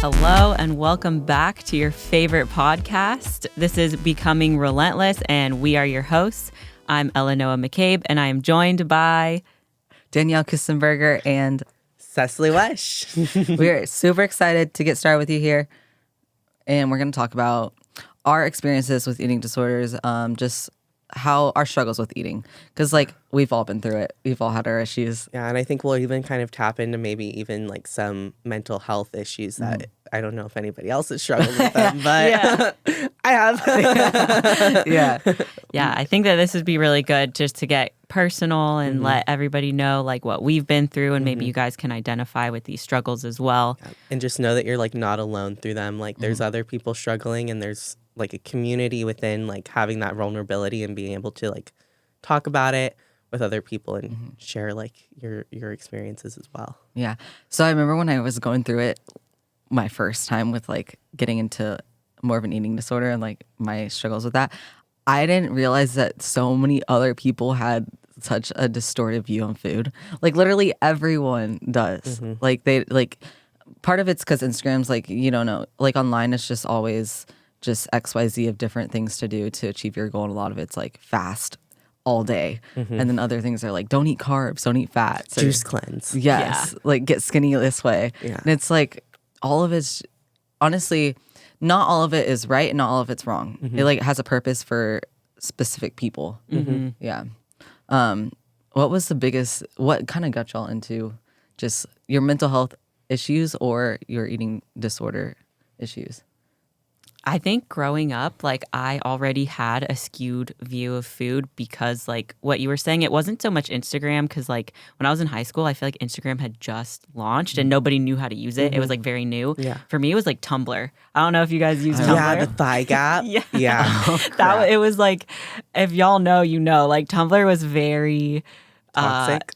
Hello and welcome back to your favorite podcast. This is Becoming Relentless and we are your hosts. I'm Eleanor McCabe and I am joined by Danielle Kissenberger and Cecilee Wesh. We're super excited to get started with you here. And we're going to talk about our experiences with eating disorders, just how our struggles with eating. Because, we've all been through it. We've all had our issues. Yeah, and I think we'll even kind of tap into maybe even some mental health issues that I don't know if anybody else has struggled with them, but I have. Yeah. Yeah, I think that this would be really good just to get personal and let everybody know what we've been through and maybe you guys can identify with these struggles as well. Yeah. And just know that you're not alone through them. There's other people struggling and there's a community within having that vulnerability and being able to talk about it with other people and share your experiences as well. Yeah. So I remember when I was going through it my first time with getting into more of an eating disorder and my struggles with that, I didn't realize that so many other people had such a distorted view on food. Literally everyone does. Part of it's because Instagram's you don't know, online it's just always just XYZ of different things to do to achieve your goal. And a lot of it's fast all day. And then other things are don't eat carbs, don't eat fats. Juice cleanse. Yes. Get skinny this way. Yeah. And it's all of it's, honestly, not all of it is right and not all of it's wrong. It has a purpose for specific people. Yeah. What was what kind of got y'all into just your mental health issues or your eating disorder issues? I think growing up, I already had a skewed view of food because, what you were saying, it wasn't so much Instagram because, when I was in high school, I feel like Instagram had just launched and nobody knew how to use it. It was, very new. Yeah. For me, it was, Tumblr. I don't know if you guys use Tumblr. Yeah, the thigh gap. Yeah. It was, if y'all know, you know. Tumblr was very...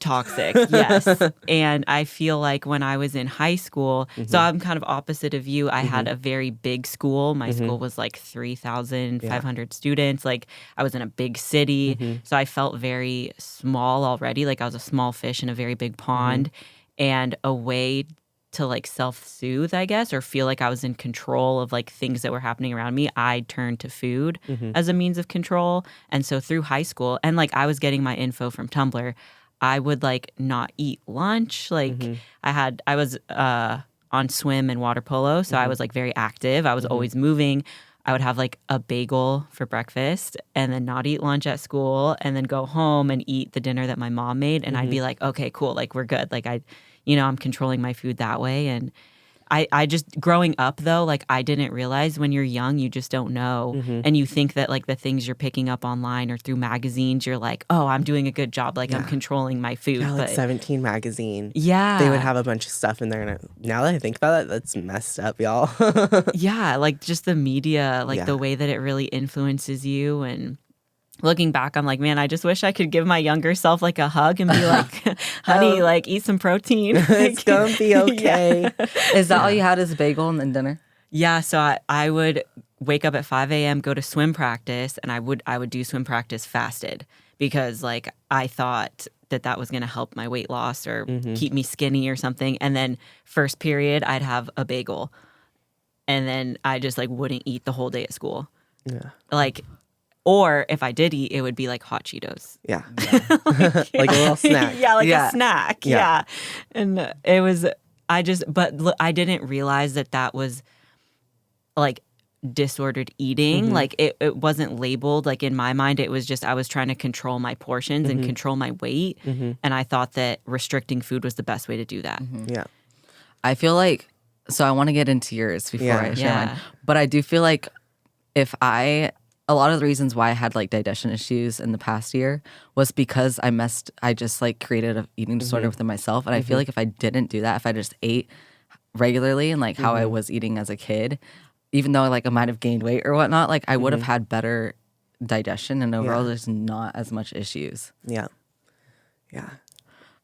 Toxic, yes. And I feel when I was in high school, so I'm kind of opposite of you. I had a very big school. My school was 3,500 students. I was in a big city. So I felt very small already. I was a small fish in a very big pond. And a way to self-soothe, I guess, or feel I was in control of things that were happening around me, I turned to food as a means of control. And so through high school, and I was getting my info from Tumblr, I would not eat lunch. I was on swim and water polo, so I was very active. I was always moving. I would have a bagel for breakfast and then not eat lunch at school and then go home and eat the dinner that my mom made. And I'd be okay, cool. We're good. I'm controlling my food that way. And I just, growing up though, I didn't realize when you're young, you just don't know. And you think that the things you're picking up online or through magazines, you're oh, I'm doing a good job. I'm controlling my food. Yeah, but 17 magazine. Yeah. They would have a bunch of stuff in there. And now that I think about it, that's messed up, y'all. Yeah. Just the media, the way that it really influences you. And looking back, I'm man, I just wish I could give my younger self a hug and be honey, eat some protein. It's gonna be okay. Yeah. Is that all you had is a bagel and then dinner? Yeah, so I would wake up at 5 a.m., go to swim practice, and I would do swim practice fasted because I thought that was going to help my weight loss or keep me skinny or something. And then first period, I'd have a bagel. And then I just wouldn't eat the whole day at school. Yeah. Or if I did eat, it would be hot Cheetos. Yeah. A little snack. Yeah, a snack. Yeah. And it was, but I didn't realize that was disordered eating. It wasn't labeled. In my mind, it was just I was trying to control my portions and control my weight. And I thought that restricting food was the best way to do that. Yeah. I feel so I want to get into yours before I share mine. But I do feel a lot of the reasons why I had digestion issues in the past year was because I just created an eating disorder within myself. And I feel if I didn't do that, if I just ate regularly and how I was eating as a kid, even though I might have gained weight or whatnot, I would have had better digestion and overall there's not as much issues. Yeah. Yeah.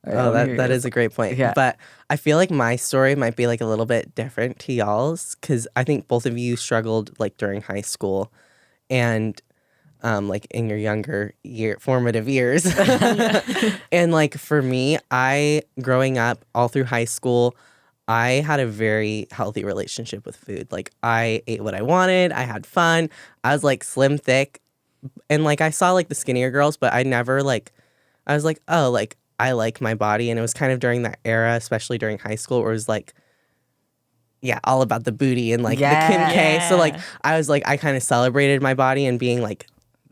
Right, oh, that is a great point. Yeah. But I feel my story might be a little bit different to y'all's because I think both of you struggled during high school. And in your younger formative years. And for me, growing up all through high school, I had a very healthy relationship with food. Like, I ate what I wanted. I had fun. I was like slim, thick. And like, I saw like the skinnier girls, but I never like, I was like, oh, like, I like my body. And it was kind of during that era, especially during high school, where it was like, yeah, all about the booty and like the Kim K. So like, I was like, I kind of celebrated my body and being like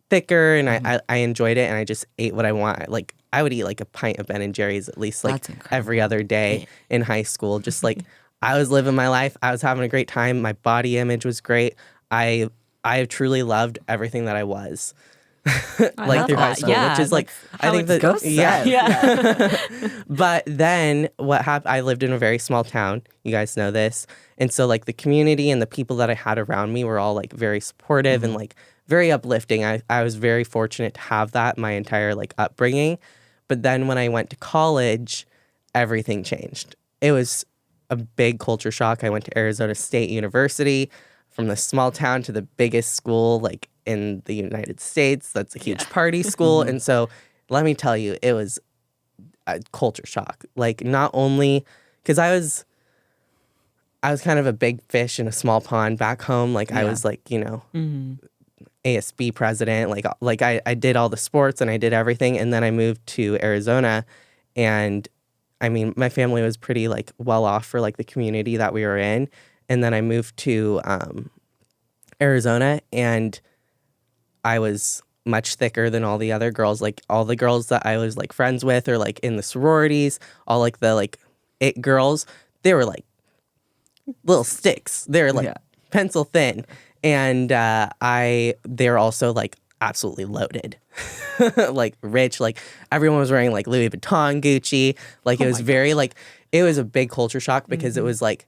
thicker, and I enjoyed it, and I just ate what I want. Like, I would eat like a pint of Ben and Jerry's at least like every other day in high school. Just like, I was living my life. I was having a great time. My body image was great. I truly loved everything that I was. Like through high school, which is like, I think that, yeah. But then what happened, I lived in a very small town. You guys know this. And so like the community and the people that I had around me were all like very supportive and like very uplifting. I was very fortunate to have that my entire like upbringing. But then when I went to college, everything changed. It was a big culture shock. I went to Arizona State University, from the small town to the biggest school like in the United States. That's a huge party school. And so let me tell you, it was a culture shock. Like, not only because I was kind of a big fish in a small pond back home. Like, I was like, you know, ASB president. Like I did all the sports and I did everything. And then I moved to Arizona, and I mean, my family was pretty like well off for like the community that we were in. And then I moved to Arizona, and I was much thicker than all the other girls. Like, all the girls that I was like friends with, or like in the sororities, all like the like it girls, they were like little sticks. They were like pencil thin. And they're also like absolutely loaded, like rich. Like, everyone was wearing like Louis Vuitton, Gucci. Like, it was very like, it was a big culture shock because it was like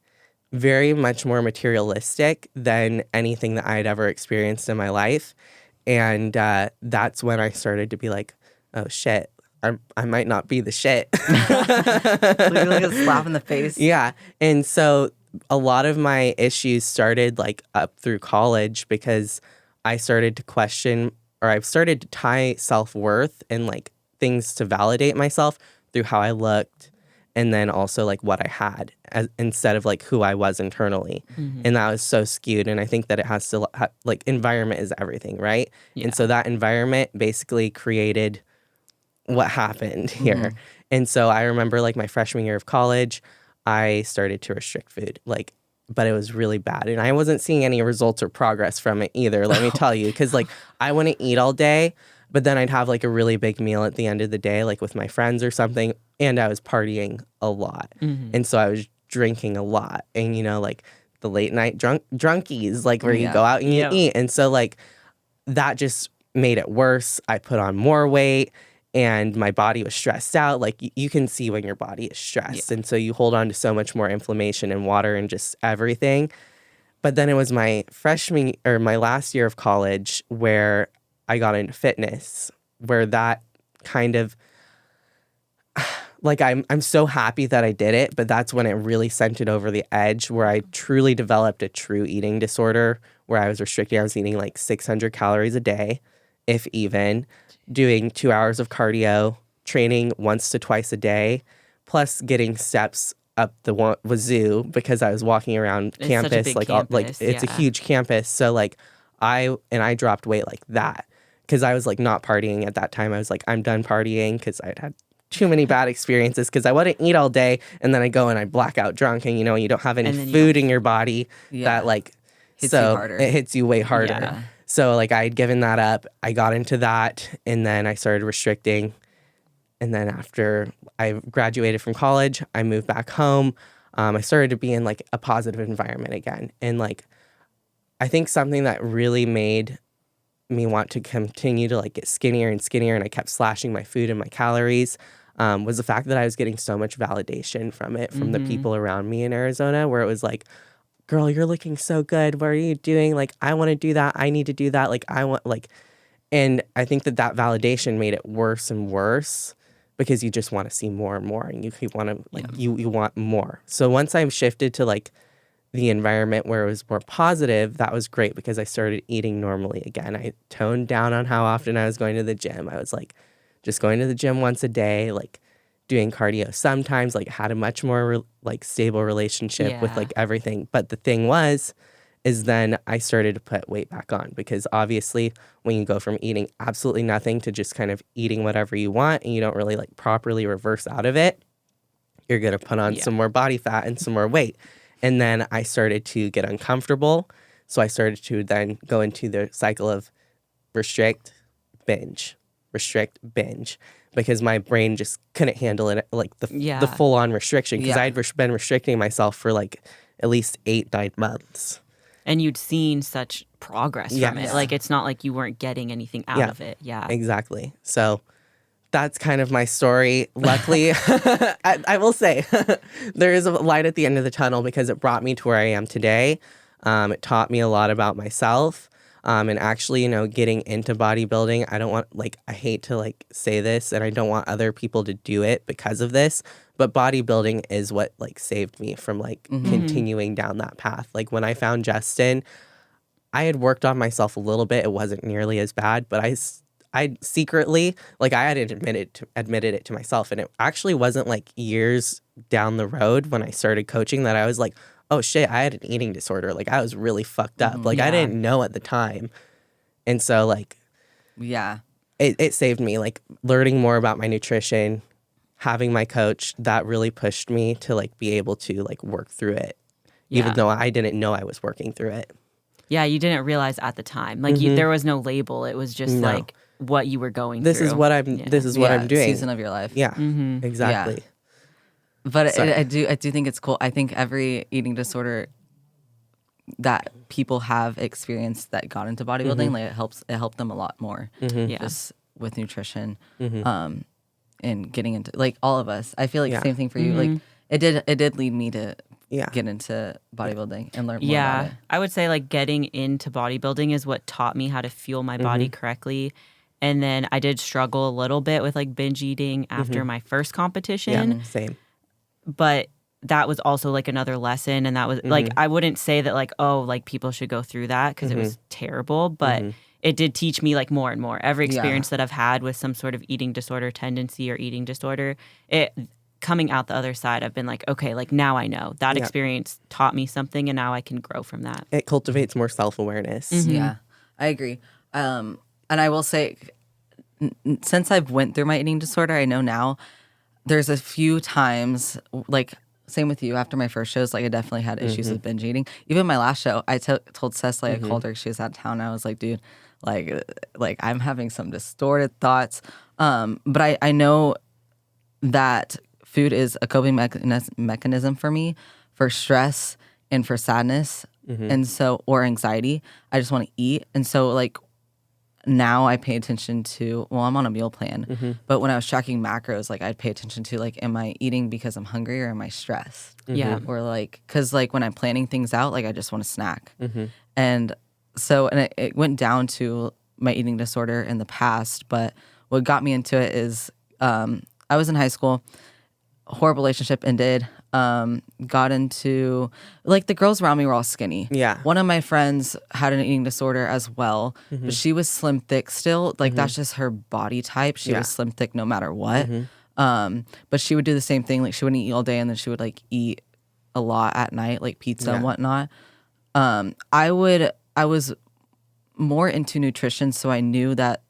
very much more materialistic than anything that I had ever experienced in my life. And that's when I started to be like, oh shit, I might not be the shit. Like a slap in the face. Yeah. And so a lot of my issues started like up through college, because I started to question, or I've started to tie self-worth and like things to validate myself through how I looked, and then also like what I had, instead of like who I was internally. And that was so skewed. And I think that it has to like, environment is everything, right? And so that environment basically created what happened here. And so I remember like my freshman year of college, I started to restrict food, like, but it was really bad. And I wasn't seeing any results or progress from it either, let me tell you. Because like, I wouldn't eat all day, but then I'd have like a really big meal at the end of the day, like with my friends or something. And I was partying a lot. And so I was drinking a lot. And, you know, like the late night drunkies, like where you go out and you eat. And so like, that just made it worse. I put on more weight. And my body was stressed out. Like, you can see when your body is stressed. And so you hold on to so much more inflammation and water and just everything. But then it was my my last year of college where I got into fitness, where that kind of, like, I'm so happy that I did it, but that's when it really sent it over the edge, where I truly developed a true eating disorder, where I was restricting. I was eating like 600 calories a day, if even, doing 2 hours of cardio, training once to twice a day, plus getting steps up the wazoo, because I was walking around campus. Like, it's a huge campus. So like, I dropped weight like that, because I was like not partying at that time. I was like, I'm done partying, because I'd had too many bad experiences, because I wouldn't eat all day, and then I go and I black out drunk, and you know, you don't have any food in your body that like, hits so you harder. It hits you way harder. Yeah. So like, I had given that up. I got into that, and then I started restricting. And then after I graduated from college, I moved back home. I started to be in like a positive environment again. And like, I think something that really made me want to continue to like get skinnier and skinnier, and I kept slashing my food and my calories, was the fact that I was getting so much validation from it, from the people around me in Arizona, where it was like, girl, you're looking so good. What are you doing? Like, I want to do that. I need to do that. Like, I want, like, and I think that validation made it worse and worse, because you just want to see more and more, and you want to, like, you want more. So once I shifted to like the environment where it was more positive, that was great, because I started eating normally again. I toned down on how often I was going to the gym. I was like just going to the gym once a day, like doing cardio sometimes, like had a much more like stable relationship with like everything. But the thing is then I started to put weight back on, because obviously when you go from eating absolutely nothing to just kind of eating whatever you want and you don't really like properly reverse out of it, you're going to put on some more body fat and some more weight. And then I started to get uncomfortable. So I started to then go into the cycle of restrict, binge, because my brain just couldn't handle it, like the full-on restriction, because I'd been restricting myself for like at least 8-9 months. And you'd seen such progress from it. Like, it's not like you weren't getting anything out of it. Yeah, exactly. So that's kind of my story. Luckily, I will say there is a light at the end of the tunnel, because it brought me to where I am today. It taught me a lot about myself. And actually, you know, getting into bodybuilding, I hate to like say this, and I don't want other people to do it because of this, but bodybuilding is what like saved me from like continuing down that path. Like when I found Justin, I had worked on myself a little bit. It wasn't nearly as bad, but I secretly, like I hadn't admitted it to myself. And it actually wasn't like years down the road when I started coaching that I was like, oh shit, I had an eating disorder. Like I was really fucked up. Like I didn't know at the time. And so like, it saved me, like learning more about my nutrition, having my coach, that really pushed me to like be able to like work through it, even though I didn't know I was working through it. Yeah, you didn't realize at the time. Like there was no label. It was just like what you were going through. This is what I'm doing. Season of your life. Yeah, exactly. Yeah. But I do think it's cool. I think every eating disorder that people have experienced that got into bodybuilding, like it helped them a lot more. Just with nutrition, and getting into, like, all of us. I feel like same thing for you. Like it did lead me to get into bodybuilding and learn more about it. I would say like getting into bodybuilding is what taught me how to fuel my body correctly. And then I did struggle a little bit with like binge eating after my first competition. Yeah, same. But that was also like another lesson. And that was like, I wouldn't say that like, oh, like people should go through that, because it was terrible. But it did teach me like more and more. Every experience that I've had with some sort of eating disorder tendency or eating disorder, coming out the other side, I've been like, okay, like now I know that experience taught me something, and now I can grow from that. It cultivates more self-awareness. Yeah, I agree. And I will say, since I've went through my eating disorder, I know now there's a few times, like same with you, after my first shows, like I definitely had issues with binge eating. Even my last show, I told Cecilee, I called her, she was out of town, and I was like, dude, like I'm having some distorted thoughts. But I know that food is a coping mechanism for me, for stress and for sadness, and so, or anxiety. I just want to eat. And so like now I pay attention to, well, I'm on a meal plan, but when I was tracking macros, like I'd pay attention to like, am I eating because I'm hungry or am I stressed? Yeah. Or like, cause like when I'm planning things out, like I just want to snack. And so, and it went down to my eating disorder in the past, but what got me into it is, I was in high school, horrible relationship ended, got into, like, the girls around me were all skinny. Yeah. One of my friends had an eating disorder as well, but she was slim thick still. Like, that's just her body type. She was slim thick no matter what. But she would do the same thing. Like, she wouldn't eat all day, and then she would, like, eat a lot at night, like pizza and whatnot. I was more into nutrition, so I knew that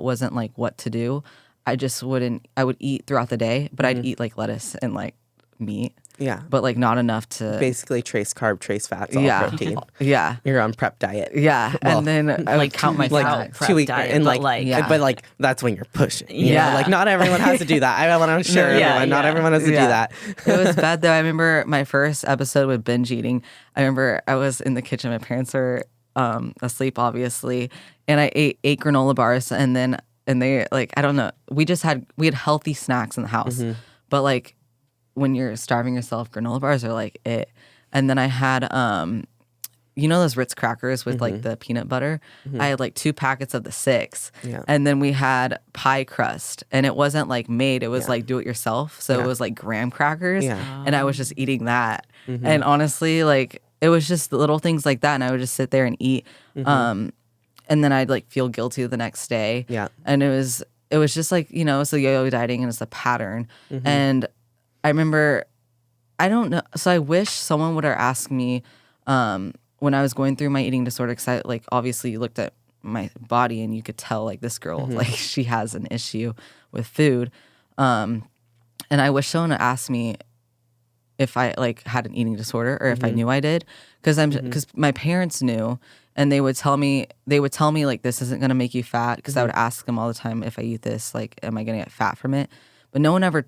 wasn't, like, what to do. I would eat throughout the day, but I'd eat, like, lettuce and, like, meat. Yeah. But like not enough to basically trace carb, trace fats, all protein. Yeah. You're on prep diet. Yeah. Well, and then I would count my calories. 2 weeks and but that's when you're pushing. You know? Like not everyone has to do that. I want to assure everyone, not everyone has to do that. It was bad though. I remember my first episode with binge eating. I remember I was in the kitchen. My parents were asleep, obviously, and I ate 8 granola bars, and they, like, I don't know. We had healthy snacks in the house, but like, when you're starving yourself, granola bars are like it. And then I had, you know, those Ritz crackers with like the peanut butter. I had like 2 packets of the 6. And then we had pie crust, and it wasn't like made, it was like do it yourself. So it was like graham crackers, and I was just eating that. And honestly, like it was just little things like that. And I would just sit there and eat. And then I'd like feel guilty the next day. And it was it was just like, it's the yo-yo dieting and it's a pattern. And I remember, I don't know. So I wish someone would have asked me when I was going through my eating disorder, because I like obviously you looked at my body and you could tell like this girl, like she has an issue with food. And I wish someone had asked me if I like had an eating disorder or if I knew I did, because my parents knew, and they would tell me like, this isn't going to make you fat, because I would ask them all the time, if I eat this, like, am I going to get fat from it? But no one ever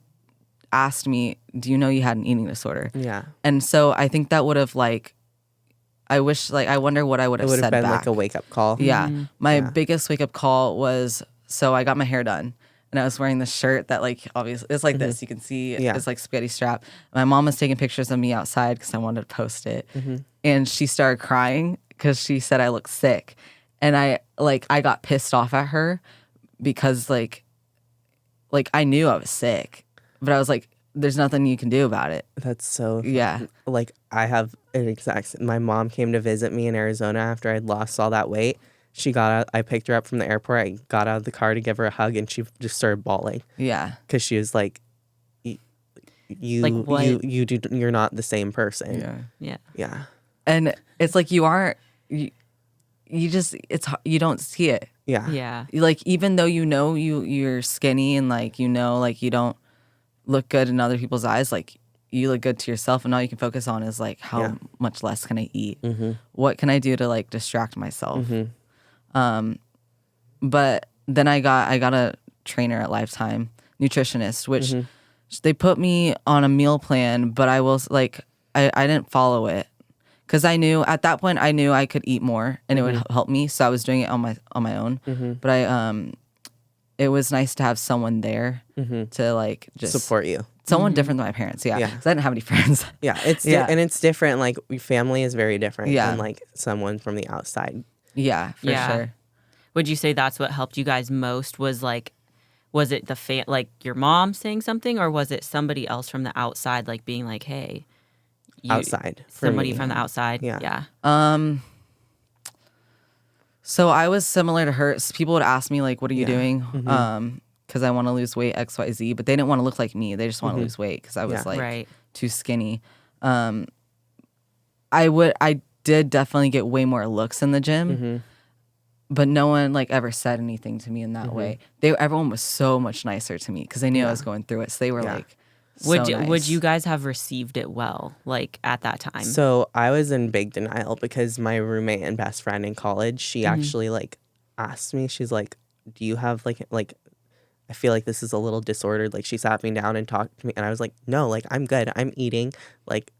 asked me, do you know you had an eating disorder? Yeah. And so I think that would have like, I wonder what I would have said back. It would have been like a wake up call. Yeah. My biggest wake up call was, so I got my hair done and I was wearing this shirt that like, obviously it's like this, you can see it's like spaghetti strap. My mom was taking pictures of me outside because I wanted to post it. And she started crying because she said I looked sick. And I got pissed off at her because like I knew I was sick, but I was like, there's nothing you can do about it. That's so funny. Yeah. Like I have an exact. My mom came to visit me in Arizona after I'd lost all that weight. She got out. I picked her up from the airport. I got out of the car to give her a hug, and she just started bawling. Yeah. Because she was like, you're not the same person. Yeah. Yeah. Yeah. And it's like you aren't. You just you don't see it. Yeah. Yeah. Like even though you're skinny and like you don't look good in other people's eyes, like you look good to yourself, and all you can focus on is like how much less can I eat? What can I do to like distract myself? But then I got a trainer at Lifetime, nutritionist, which they put me on a meal plan, but I was like I didn't follow it because I knew at that point I could eat more and it would help me, so I was doing it on my own. But it was nice to have someone there to like just support you. Someone different than my parents, because I didn't have any friends. Yeah, and it's different. Like family is very different than like someone from the outside. Yeah, for sure. Would you say that's what helped you guys most? Was it like your mom saying something, or was it somebody else from the outside, like being like, "Hey, outside, somebody from the outside"? Yeah. So I was similar to her. So people would ask me like, "What are you doing?" Because I want to lose weight, XYZ, but they didn't want to look like me. They just want to lose weight because I was too skinny. I did definitely get way more looks in the gym, but no one like ever said anything to me in that way. Everyone was so much nicer to me because they knew I was going through it. So they were like, Would you guys have received it well, like at that time? So I was in big denial because my roommate and best friend in college, she actually like asked me, she's like, do you have like I feel like this is a little disordered. Like she sat me down and talked to me and I was like, no, like I'm good. I'm eating. Like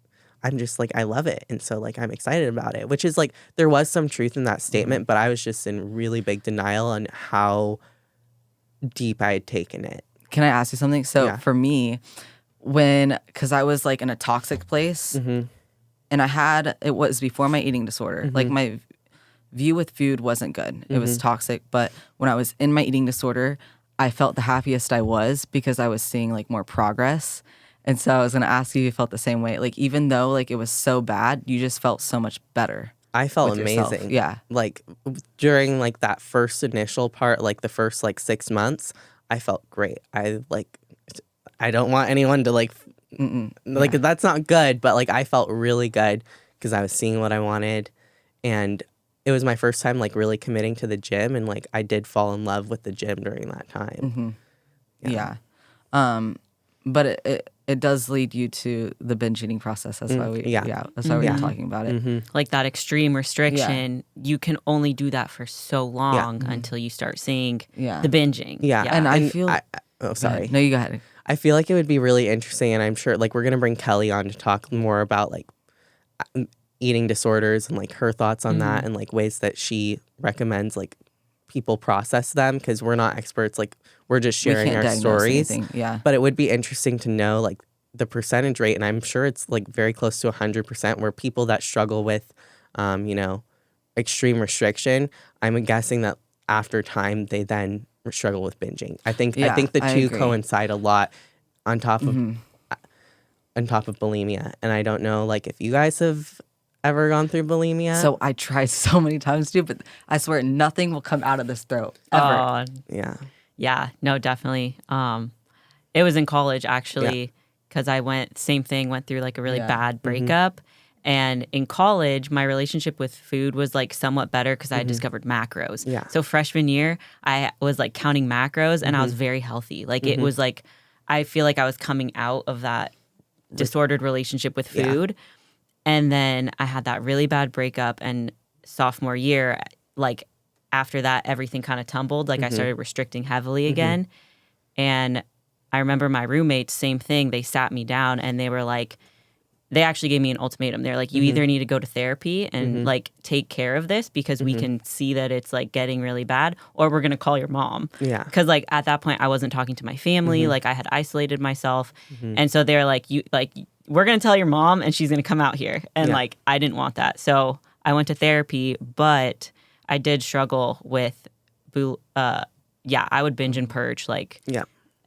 I'm just like, I love it. And so like I'm excited about it, which is like, there was some truth in that statement, but I was just in really big denial on how deep I had taken it. Can I ask you something? So for me, because I was like in a toxic place and it was before my eating disorder, like my view with food wasn't good. It was toxic. But when I was in my eating disorder, I felt the happiest I was because I was seeing like more progress. And so I was going to ask you if you felt the same way. Like, even though like it was so bad, you just felt so much better. I felt amazing. Yeah. Like during like that first initial part, like the first like 6 months, I felt great. I don't want anyone to that's not good, but like I felt really good because I was seeing what I wanted. And it was my first time like really committing to the gym, and like I did fall in love with the gym during that time. But it does lead you to the binge eating process. That's why that's why we're talking about it. Like that extreme restriction, you can only do that for so long until you start seeing the binging. And I feel sorry. No, you go ahead. I feel like it would be really interesting, and I'm sure like we're gonna bring Kelly on to talk more about like eating disorders and like her thoughts on that, and like ways that she recommends like people process them, because we're not experts. Like we're just sharing our stories. But it would be interesting to know like the percentage rate, and I'm sure it's like very close to 100%, where people that struggle with extreme restriction, I'm guessing that after time they then struggle with binging. I think the two coincide a lot on top of bulimia. And I don't know like if you guys have ever gone through bulimia. So I tried so many times to, but I swear nothing will come out of this throat ever. Yeah. Yeah, no, definitely. It was in college actually, because I went through like a really bad breakup. And in college, my relationship with food was like somewhat better because I had discovered macros. Yeah. So freshman year, I was like counting macros and I was very healthy. Like it was like, I feel like I was coming out of that disordered relationship with food. And then I had that really bad breakup, and sophomore year, like after that, everything kind of tumbled. Like I started restricting heavily again. And I remember my roommates, same thing. They sat me down and they were like, they actually gave me an ultimatum. They're like, you either need to go to therapy and like take care of this because we can see that it's like getting really bad, or we're going to call your mom. Yeah. Because like at that point I wasn't talking to my family. Like I had isolated myself. And so they're like, we're going to tell your mom and she's going to come out here. And like, I didn't want that. So I went to therapy, but I did struggle with, I would binge and purge like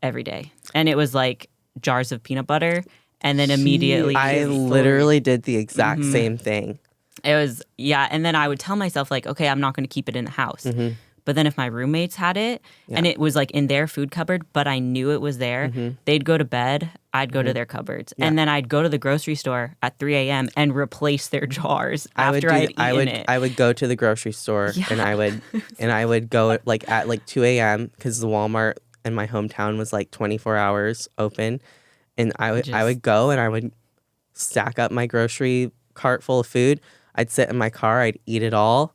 every day. And it was like jars of peanut butter. And then immediately I literally did the exact same thing. It was, and then I would tell myself like, okay, I'm not going to keep it in the house. But then if my roommates had it and it was like in their food cupboard, but I knew it was there, they'd go to bed, I'd go to their cupboards. And then I'd go to the grocery store at 3 a.m. and replace their jars after I'd eaten it. I would go to the grocery store and I would go like at like 2 a.m. because the Walmart in my hometown was like 24 hours open. And I would go and I would stack up my grocery cart full of food. I'd sit in my car, I'd eat it all,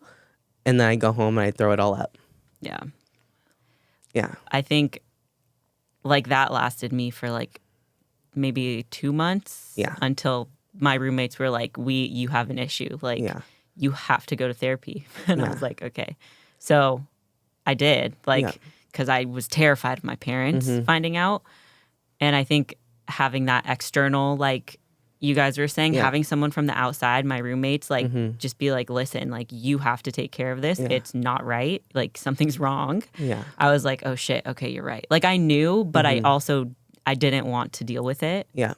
and then I'd go home and I'd throw it all up. Yeah. Yeah. I think like that lasted me for like maybe 2 months. Yeah. Until my roommates were like, you have an issue. Like you have to go to therapy. And I was like, okay. So I did, like, because I was terrified of my parents finding out. And I think having that external, like you guys were saying, having someone from the outside, my roommates, like just be like, listen, like you have to take care of this. It's not right. Like something's wrong. Yeah. I was like, oh shit. Okay, you're right. Like I knew, but I didn't want to deal with it. Yeah.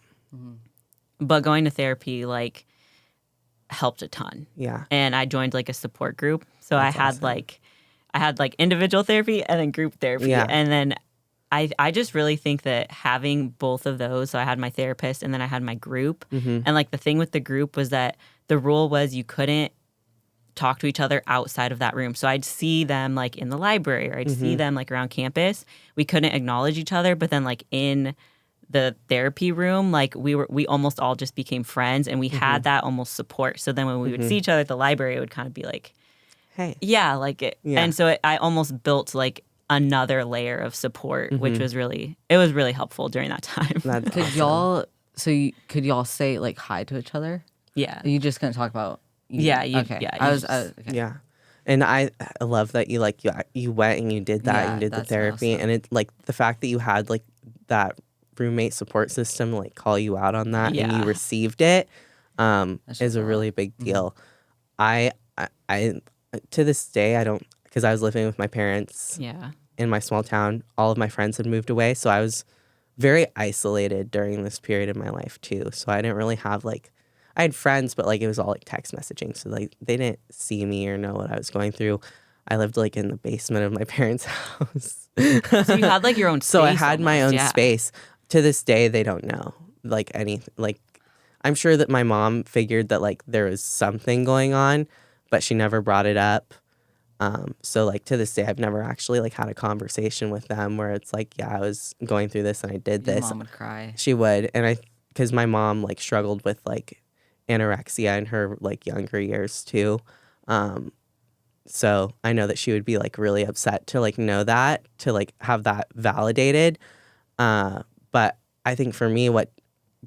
But going to therapy like helped a ton. Yeah. And I joined like a support group. So I had like individual therapy and then group therapy. Yeah. And then I just really think that having both of those, so I had my therapist and then I had my group. And like the thing with the group was that the rule was you couldn't talk to each other outside of that room. So I'd see them like in the library or I'd see them like around campus. We couldn't acknowledge each other, but then like in the therapy room, like we almost all just became friends and we had that almost support. So then when we would see each other at the library, it would kind of be like, hey. Yeah, like it. Yeah. And so I almost built like another layer of support, which was really helpful during that time. Could y'all say like hi to each other? Yeah. Are you just gonna talk about? Okay. Okay. Yeah. And I love that you like you went and you did that and you did the therapy and it like the fact that you had like that roommate support system like call you out on that and you received it is a really big deal. I to this day I don't, because I was living with my parents in my small town. All of my friends had moved away, so I was very isolated during this period of my life too. So I didn't really have like, I had friends, but like it was all like text messaging. So like they didn't see me or know what I was going through. I lived like in the basement of my parents' house. So you had like your own space. So I had my own space. To this day, they don't know like anything. Like I'm sure that my mom figured that like there was something going on, but she never brought it up. So like to this day, I've never actually like had a conversation with them where it's like, yeah, I was going through this and I did this. Your mom would cry. She would. And because my mom like struggled with like anorexia in her like younger years too. So I know that she would be like really upset to like know that, to like have that validated. But I think for me, what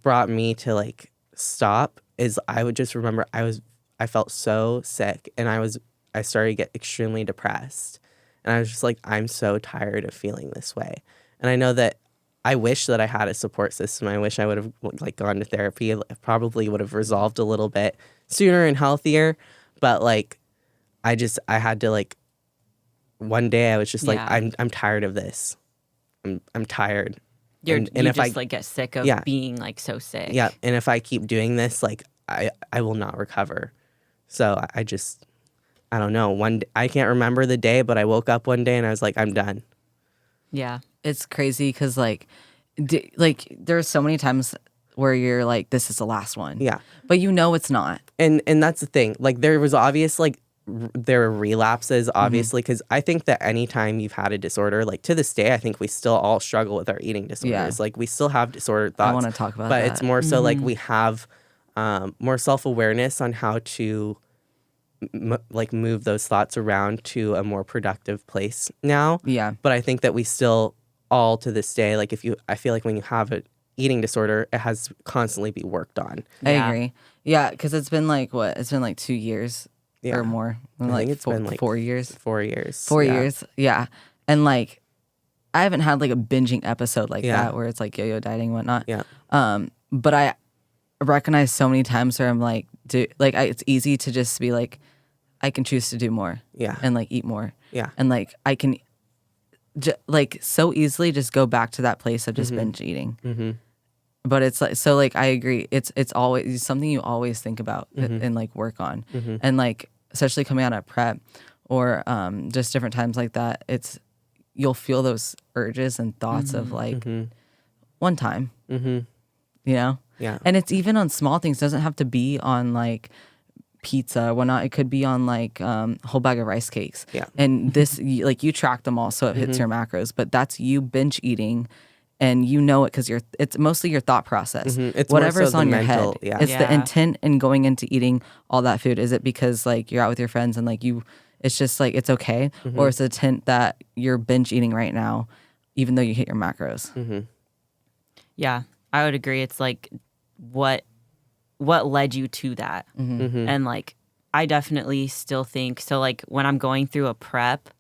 brought me to like stop is I would just remember I felt so sick and I started to get extremely depressed. And I was just like, I'm so tired of feeling this way. And I know that I wish that I had a support system. I wish I would have like gone to therapy. It probably would have resolved a little bit sooner and healthier. But like, I had to like, one day I was just like, I'm tired of this. I'm tired. And if I like get sick of being like so sick. Yeah. And if I keep doing this, like I will not recover. So I don't know. One day, I can't remember the day, but I woke up one day and I was like, I'm done. Yeah. It's crazy because like there's so many times where you're like, this is the last one. Yeah. But you know it's not. And that's the thing. Like there was obvious like there are relapses obviously because I think that anytime you've had a disorder, like to this day I think we still all struggle with our eating disorders. Like we still have disordered thoughts. I want to talk about but that. It's more so like we have more self-awareness on how to like move those thoughts around to a more productive place now. Yeah. But I think that we still all to this day, like I feel like when you have an eating disorder, it has to constantly be worked on. I agree. Yeah, because it's been like what? It's been like 2 years or more. I think it's been like 4 years. 4 years. 4 years. Yeah. And like I haven't had like a binging episode like that where it's like yo-yo dieting and whatnot. Yeah. But I recognize so many times where I'm like, it's easy to just be like, I can choose to do more. Yeah. And like eat more. Yeah. And like I can like so easily just go back to that place of just binge eating. Mm-hmm. But it's like, so like I agree. It's always something you always think about and like work on. Mm-hmm. And like, especially coming out of prep or just different times like that, you'll feel those urges and thoughts of like one time, you know? Yeah. And it's even on small things. It doesn't have to be on like pizza or whatnot. It could be on like whole bag of rice cakes. Yeah. And this, like you track them all so it hits your macros, but that's you binge eating and you know it because it's mostly your thought process. It's whatever's on your mental, head. It's the intent in going into eating all that food. Is it because like you're out with your friends and like it's just like it's okay? Or is the intent that you're binge eating right now even though you hit your macros? Yeah, I would agree. It's like what led you to that. And like I definitely still think so. Like when I'm going through a prep,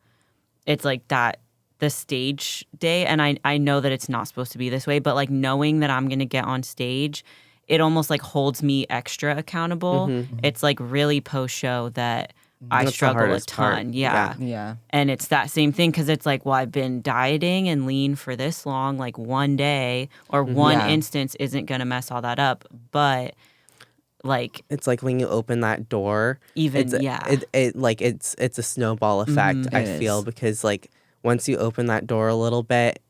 it's like that the stage day, and I know that it's not supposed to be this way, but like knowing that I'm gonna get on stage, it almost like holds me extra accountable. It's like really post show that I struggle a ton. Part. Yeah. And it's that same thing because it's like, well, I've been dieting and lean for this long, like one day or one instance isn't gonna mess all that up. But like it's like when you open that door, even it's a snowball effect. I feel because like once you open that door a little bit,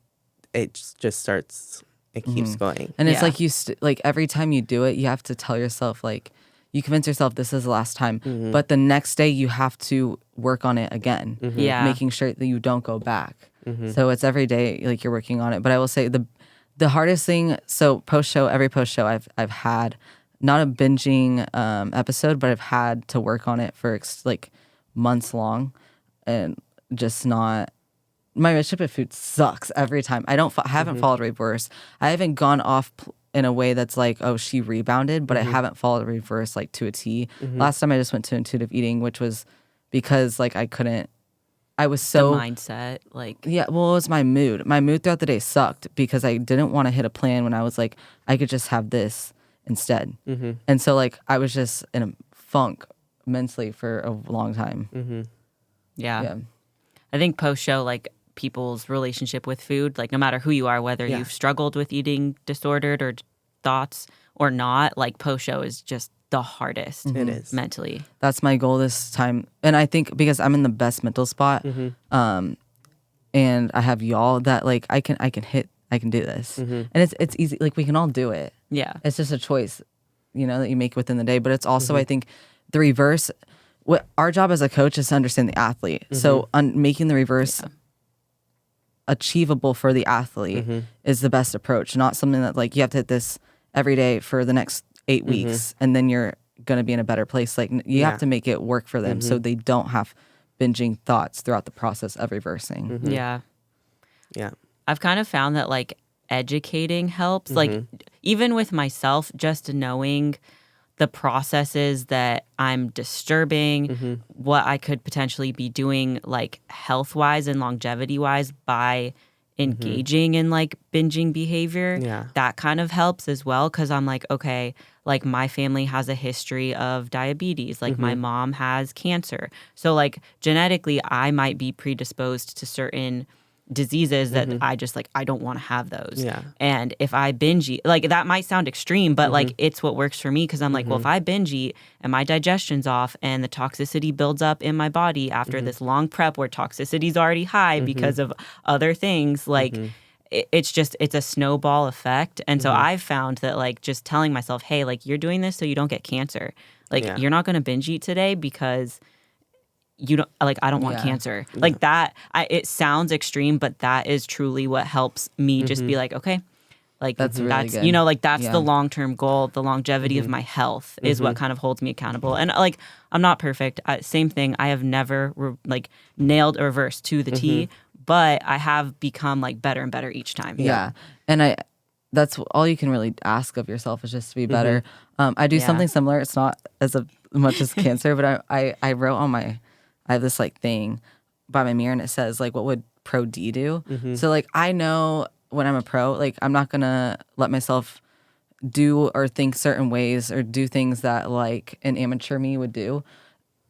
it just starts. It keeps going, and it's like you like every time you do it, you have to tell yourself like you convince yourself this is the last time, but the next day you have to work on it again, making sure that you don't go back. So it's every day like you're working on it. But I will say the hardest thing. So every post show I've had. Not a binging episode, but I've had to work on it for like months long, and just not. My relationship with food sucks every time. I haven't followed reverse. I haven't gone off in a way that's like, oh, she rebounded, but I haven't followed reverse like to a T. Last time I just went to intuitive eating, which was because like I couldn't. I was so the mindset, like yeah. Well, it was my mood. My mood throughout the day sucked because I didn't want to hit a plan when I was like, I could just have this instead. And so like I was just in a funk mentally for a long time. Yeah. I think post show like people's relationship with food, like no matter who you are, whether you've struggled with eating disordered or thoughts or not, like post show is just the hardest. It is mentally. That's my goal this time, and I think because I'm in the best mental spot, and I have y'all that like I can do this, and it's easy. Like we can all do it. Yeah, it's just a choice, that you make within the day. But it's also I think the reverse. What our job as a coach is to understand the athlete. So making the reverse achievable for the athlete is the best approach. Not something that like you have to hit this every day for the next 8 weeks and then you're going to be in a better place. Like you have to make it work for them so they don't have binging thoughts throughout the process of reversing. Yeah. Yeah. I've kind of found that like educating helps. Like even with myself, just knowing the processes that I'm disturbing, what I could potentially be doing like health-wise and longevity-wise by engaging in like binging behavior. Yeah. That kind of helps as well because I'm like, okay, like my family has a history of diabetes. Like my mom has cancer. So like genetically, I might be predisposed to certain diseases that I just like, I don't want to have those. Yeah. And if I binge eat, like that might sound extreme, but like it's what works for me, because I'm like, well, if I binge eat and my digestion's off and the toxicity builds up in my body after this long prep where toxicity's already high because of other things, like it's a snowball effect. And so I've found that like just telling myself, hey, like you're doing this so you don't get cancer. Like you're not going to binge eat today because you don't, like, I don't want cancer. Like that, it sounds extreme, but that is truly what helps me just be like, okay, like That's really good. you know, like that's the long-term goal. The longevity of my health is what kind of holds me accountable. And like, I'm not perfect. Same thing. I have never like nailed a reverse to the T, but I have become like better and better each time. Yeah. And that's all you can really ask of yourself, is just to be better. I do something similar. It's not as much as cancer, but I wrote on I have this like thing by my mirror, and it says like, what would Pro D do? So like, I know when I'm a pro, like I'm not gonna let myself do or think certain ways or do things that like an amateur me would do.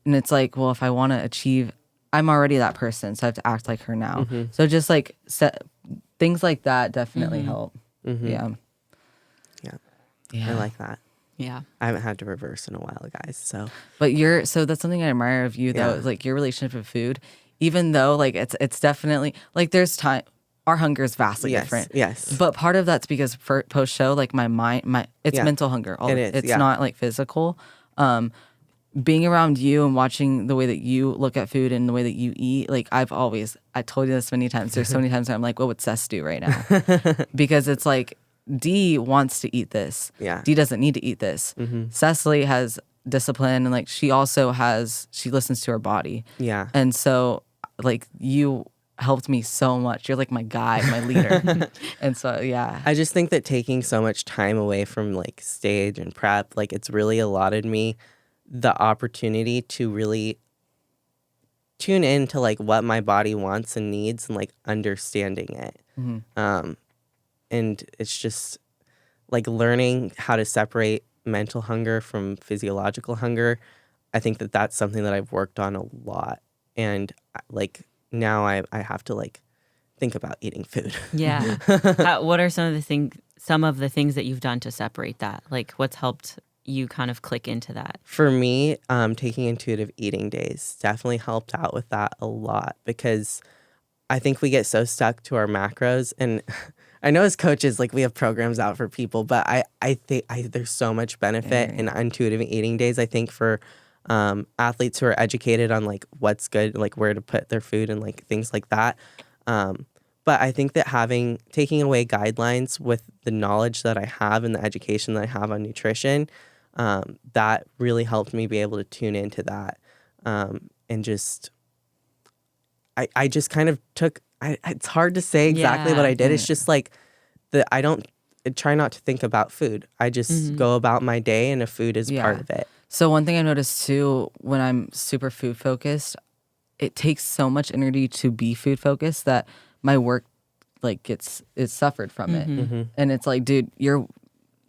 And it's like, well, if I want to achieve, I'm already that person, so I have to act like her now. So just like things like that definitely help. Yeah. I like that. Yeah. I haven't had to reverse in a while, guys. So, but so that's something I admire of you, though, is like your relationship with food. Even though like it's definitely like there's time, our hunger is vastly different. Yes. But part of that's because for post show, like my mind, it's mental hunger. It's not like physical. Being around you and watching the way that you look at food and the way that you eat, like I told you this many times. There's so many times where I'm like, what would Cess do right now? Because it's like, D wants to eat this. Yeah. D doesn't need to eat this. Cecilee has discipline, and like she listens to her body. Yeah. And so like you helped me so much. You're like my guide, my leader. And so I just think that taking so much time away from like stage and prep, like it's really allotted me the opportunity to really tune into like what my body wants and needs and like understanding it. And it's just like learning how to separate mental hunger from physiological hunger. I think that that's something that I've worked on a lot. And like now I have to like think about eating food. Yeah. What are some of the things that you've done to separate that? Like what's helped you kind of click into that? For me, taking intuitive eating days definitely helped out with that a lot, because I think we get so stuck to our macros. And I know as coaches, like we have programs out for people, but I think there's so much benefit in intuitive eating days. I think for athletes who are educated on like what's good, like where to put their food and like things like that. But I think that taking away guidelines with the knowledge that I have and the education that I have on nutrition, that really helped me be able to tune into that. And just, I just kind of took, it's hard to say exactly what I did. It's just like I try not to think about food. I just go about my day, and if food is part of it. So one thing I noticed too, when I'm super food focused, it takes so much energy to be food focused that my work like it's suffered from it. And it's like, dude, you're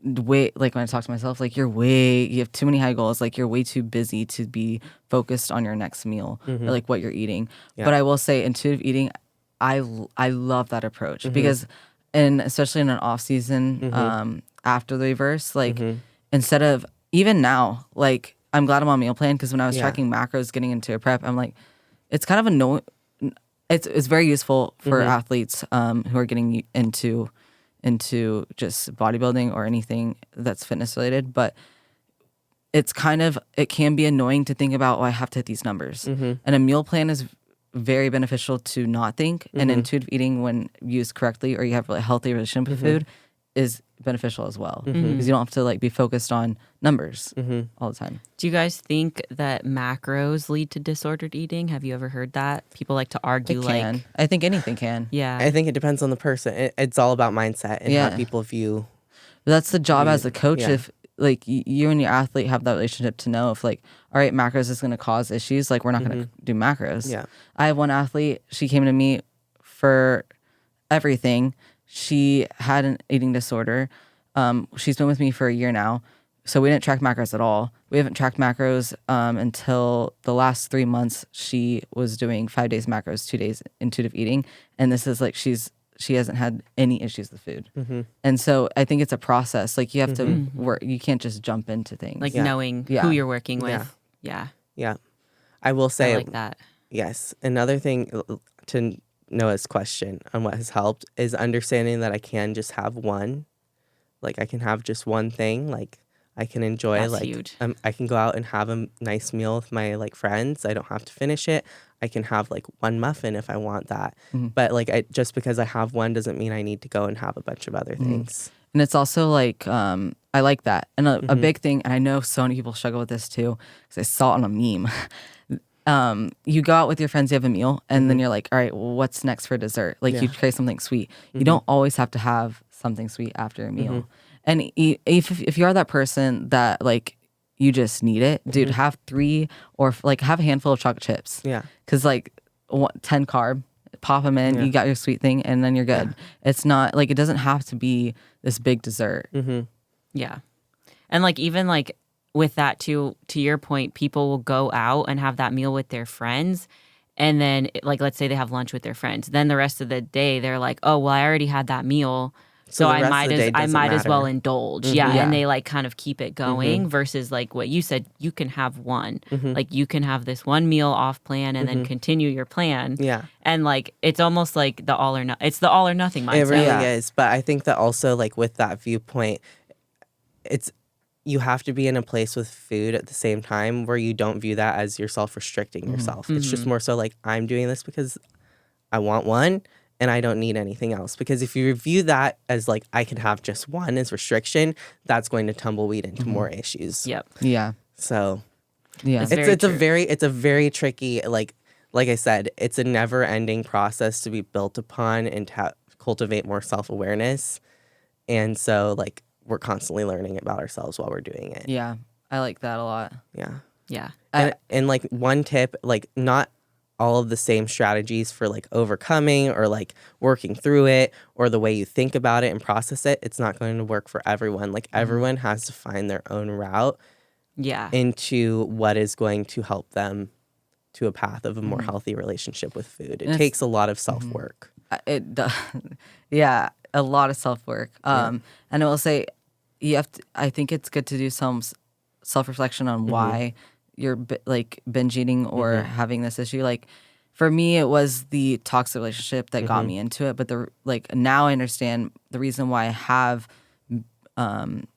way, like when I talk to myself, like you have too many high goals, like you're way too busy to be focused on your next meal or like what you're eating. But I will say intuitive eating, I love that approach because, and especially in an off season, after the reverse, like instead of, even now, like I'm glad I'm on meal plan, because when I was tracking macros getting into a prep, I'm like, it's kind of annoying. It's very useful for athletes who are getting into just bodybuilding or anything that's fitness related, but it can be annoying to think about, oh, I have to hit these numbers. And a meal plan is very beneficial to not think, and intuitive eating, when used correctly, or you have a healthy relationship with food, is beneficial as well, because you don't have to like be focused on numbers all the time. Do you guys think that macros lead to disordered eating? Have you ever heard that? People like to argue like, I think anything can. Yeah. I think it depends on the person. It's all about mindset and how people view. That's the job as a coach. If like you and your athlete have that relationship, to know if like, all right, macros is going to cause issues, like we're not going to do macros. Yeah. I have one athlete, she came to me for everything. She had an eating disorder. She's been with me for a year now. so we didn't track macros at all. We haven't tracked macros until the last 3 months. She was doing 5 days macros, 2 days intuitive eating. And this is like, she hasn't had any issues with food. And so I think it's a process. Like you have to work, you can't just jump into things. Like knowing who you're working with. Yeah. I will say, I like that. Yes. Another thing to Noah's question on what has helped is understanding that I can just have one. Like I can have just one thing. Like I can enjoy, That's like huge. I can go out and have a nice meal with my like friends. I don't have to finish it. I can have like one muffin if I want that. But like just because I have one doesn't mean I need to go and have a bunch of other things. And it's also like, I like that. And a big thing, and I know so many people struggle with this too, because I saw it on a meme. You go out with your friends, you have a meal, and then you're like, all right, well, what's next for dessert? Like you crave something sweet. You don't always have to have something sweet after a meal. And if you are that person that like, you just need it, dude, have 3 or like have a handful of chocolate chips. Yeah. Because like 10 carb, pop them in, you got your sweet thing, and then you're good. It's not like, it doesn't have to be this big dessert. Yeah. And like even like with that too, to your point, people will go out and have that meal with their friends. And then like, let's say they have lunch with their friends. Then the rest of the day, they're like, oh, well, I already had that meal. So I might as well indulge. And they like kind of keep it going versus like what you said, you can have one. Like you can have this one meal off plan and then continue your plan. Yeah. And like it's almost like it's the all or nothing mindset. It really is. But I think that also like with that viewpoint, you have to be in a place with food at the same time where you don't view that as yourself restricting yourself. It's just more so like I'm doing this because I want one. And I don't need anything else. Because if you view that as like I can have just one as restriction, that's going to tumbleweed into more issues. Yep. Yeah. So Yeah. it's a very tricky, like I said, it's a never ending process to be built upon and to cultivate more self-awareness. And so like we're constantly learning about ourselves while we're doing it. Yeah. I like that a lot. Yeah. Yeah. And like one tip, like not all of the same strategies for like overcoming or like working through it or the way you think about it and process it, it's not going to work for everyone. Like everyone has to find their own route into what is going to help them to a path of a more healthy relationship with food. It takes a lot of self-work. It does. Yeah, a lot of self-work. And I will say, I think it's good to do some self-reflection on why you're like binge eating or having this issue. Like for me, it was the toxic relationship that got me into it. But now I understand the reason why I have when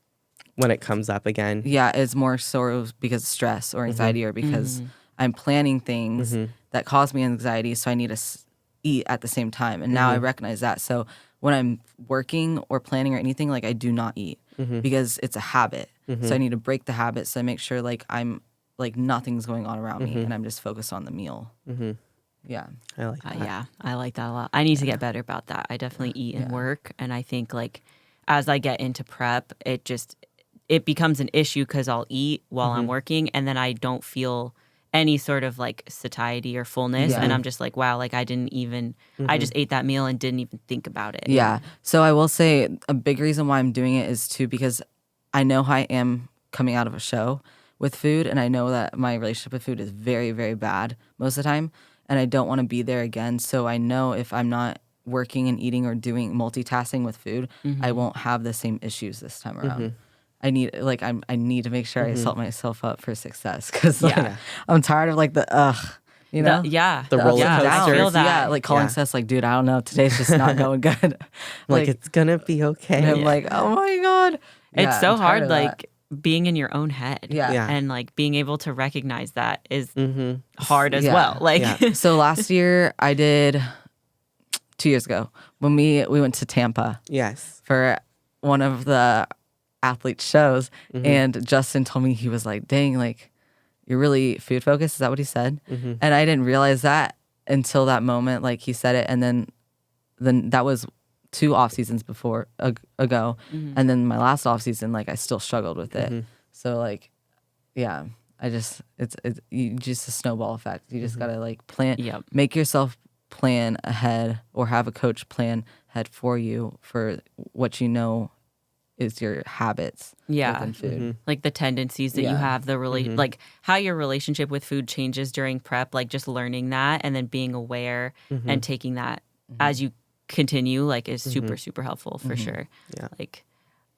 it comes up again. Yeah, it's more so because of stress or anxiety or because I'm planning things that cause me anxiety. So I need to eat at the same time. And now I recognize that. So when I'm working or planning or anything, like I do not eat because it's a habit. So I need to break the habit. So I make sure like I'm like nothing's going on around me and I'm just focused on the meal. Yeah. I like that. Yeah, I like that a lot. I need to get better about that. I definitely eat and work. And I think like as I get into prep, it becomes an issue because I'll eat while I'm working and then I don't feel any sort of like satiety or fullness. And I'm just like, wow, like I didn't even, I just ate that meal and didn't even think about it. Yeah. So I will say a big reason why I'm doing it is too because I know how I am coming out of a show with food, and I know that my relationship with food is very, very bad most of the time, and I don't want to be there again. So I know if I'm not working and eating or doing multitasking with food, I won't have the same issues this time around. I need to make sure I set myself up for success because I'm tired of like the you know, the roller coaster. I feel that. Yeah, like calling Cess, like, dude, I don't know, today's just not going good. like it's gonna be okay. And I'm like, oh my god, it's so hard, like being in your own head. Yeah. And like being able to recognize that is hard as well. Like so last year I did 2 years ago when we went to Tampa. Yes. For one of the athlete shows and Justin told me, he was like, dang, like you're really food focused. Is that what he said? And I didn't realize that until that moment. Like he said it, and then that was 2 off seasons before ago, and then my last off season, like I still struggled with it. So like, yeah, it's just a snowball effect. You just gotta like plan, make yourself plan ahead, or have a coach plan ahead for you for what you know is your habits within food. Like the tendencies that you have, the like how your relationship with food changes during prep, like just learning that and then being aware and taking that as you continue, like is super, super helpful for sure. Yeah. Like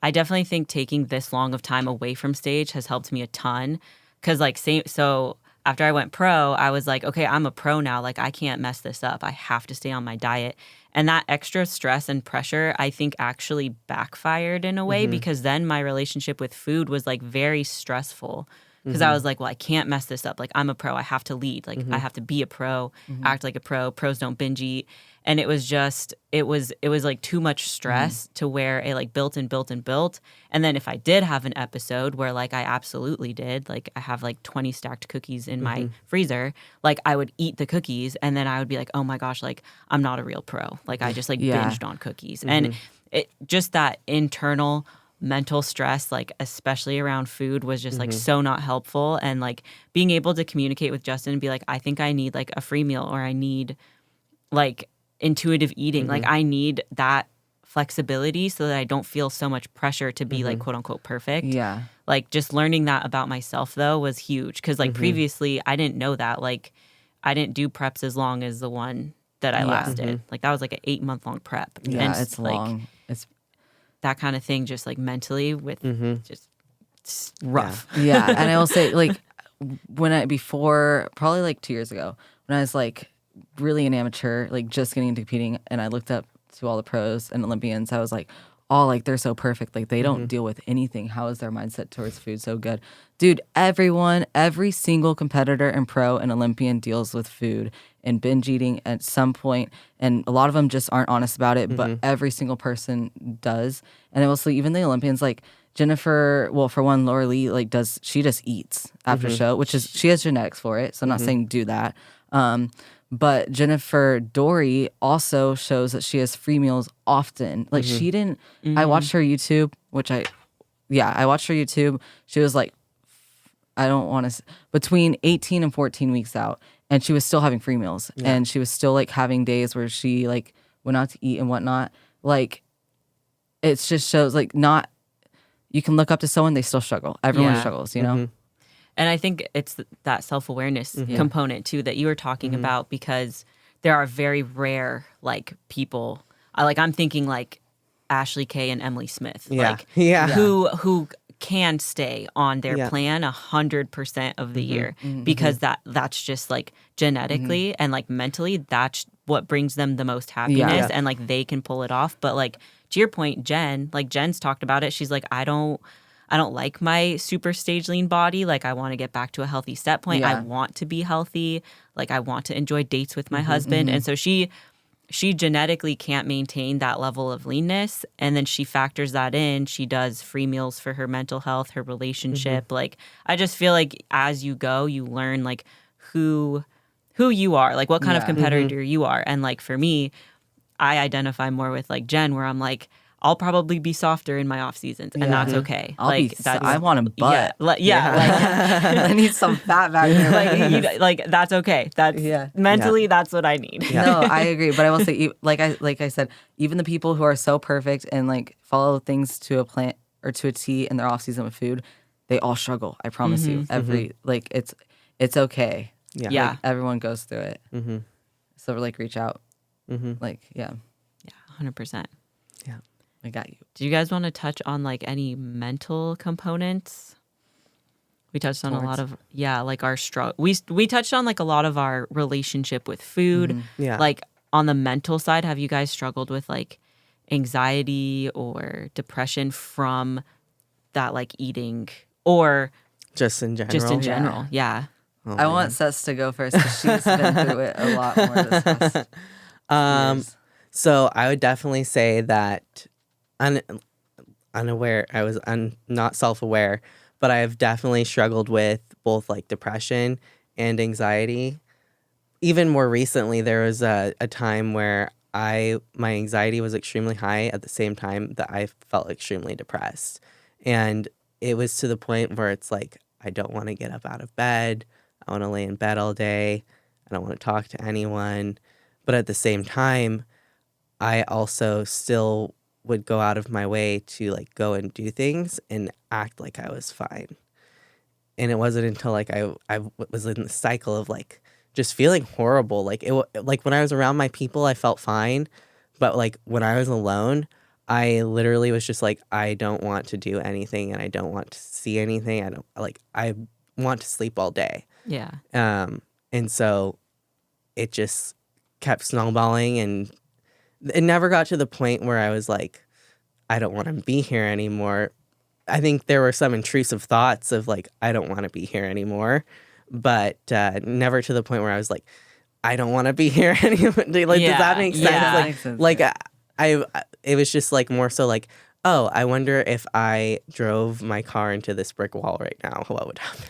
I definitely think taking this long of time away from stage has helped me a ton. Cause like so after I went pro, I was like, okay, I'm a pro now. Like I can't mess this up. I have to stay on my diet. And that extra stress and pressure, I think actually backfired in a way because then my relationship with food was like very stressful. Because I was like, well, I can't mess this up. Like I'm a pro. I have to lead. Like I have to be a pro, act like a pro. Pros don't binge eat. And it was just, it was like too much stress to where it like built and built and built. And then if I did have an episode where like I absolutely did, like I have like 20 stacked cookies in my freezer, like I would eat the cookies and then I would be like, oh my gosh, like I'm not a real pro. Like I just like binged on cookies. And it just that internal mental stress, like especially around food, was just like so not helpful. And like being able to communicate with Justin and be like, I think I need like a free meal or I need like intuitive eating. Like I need that flexibility so that I don't feel so much pressure to be like quote unquote perfect. Yeah. Like just learning that about myself though was huge. Cause like previously I didn't know that. Like I didn't do preps as long as the one that I lasted. Like that was like an 8-month-long prep. Yeah, and it's like, long. It's that kind of thing, just like mentally with just it's rough. Yeah. And I will say, like, before probably like 2 years ago, when I was like really an amateur, like just getting into competing, and I looked up to all the pros and Olympians, I was like, oh, like they're so perfect. Like they don't deal with anything. How is their mindset towards food so good? Dude, every single competitor and pro and Olympian deals with food and binge eating at some point. And a lot of them just aren't honest about it, but every single person does. And I will say, even the Olympians, like Jennifer, well, for one, Laura Lee, like she just eats after show, which is, she has genetics for it. So I'm not saying do that. But Jennifer Dory also shows that she has free meals often. Like she didn't, I watched her YouTube, I watched her YouTube. She was like, I don't want to, between 18 and 14 weeks out. And she was still having free meals. Yeah. And she was still like having days where she like went out to eat and whatnot. Like it just shows like not, you can look up to someone, they still struggle. Everyone struggles, you know? And I think it's that self-awareness component too that you were talking about, because there are very rare like people. I'm thinking like Ashley Kay and Emily Smith, who can stay on their plan 100% of the year because that's just like genetically and like mentally that's what brings them the most happiness and like they can pull it off. But like to your point, Jen's talked about it. She's like, I don't like my super stage lean body. Like I want to get back to a healthy set point. I want to be healthy. Like I want to enjoy dates with my husband. And so she genetically can't maintain that level of leanness. And then she factors that in. She does free meals for her mental health, her relationship. Like I just feel like as you go, you learn like who you are, like what kind of competitor you are. And like for me, I identify more with like Jen, where I'm like, I'll probably be softer in my off seasons, and that's okay. I want a butt. I need some fat back there. Like that's okay. That's mentally, that's what I need. Yeah. No, I agree. But I will say, like I said, even the people who are so perfect and like follow things to a plan or to a T in their off season with food, they all struggle. I promise you. Like it's okay. Yeah. Like, everyone goes through it. So like reach out. 100%. Yeah. I got you. Do you guys want to touch on like any mental components? We touched on a lot of like our struggle. We touched on like a lot of our relationship with food. Like on the mental side, have you guys struggled with like anxiety or depression from that like eating or just in general? Yeah. Oh, I want Cec to go first because she's been through it a lot more this past So I would definitely say that unaware, I was not self-aware, but I have definitely struggled with both like depression and anxiety. Even more recently, there was a time where my anxiety was extremely high at the same time that I felt extremely depressed. And it was to the point where it's like, I don't want to get up out of bed. I want to lay in bed all day. I don't want to talk to anyone. But at the same time, I also still would go out of my way to like go and do things and act like I was fine. And it wasn't until like I was in the cycle of like just feeling horrible. Like like when I was around my people, I felt fine. But like when I was alone, I literally was just like, I don't want to do anything and I don't want to see anything. I want to sleep all day. Yeah. And so it just kept snowballing, and it never got to the point where I was like, I don't want to be here anymore. I think there were some intrusive thoughts of like, I don't want to be here anymore, but never to the point where I was like, I don't want to be here anymore. Like, does that make sense? Yeah. Like, Makes sense, like it was just like more so like, oh, I wonder if I drove my car into this brick wall right now, what would happen?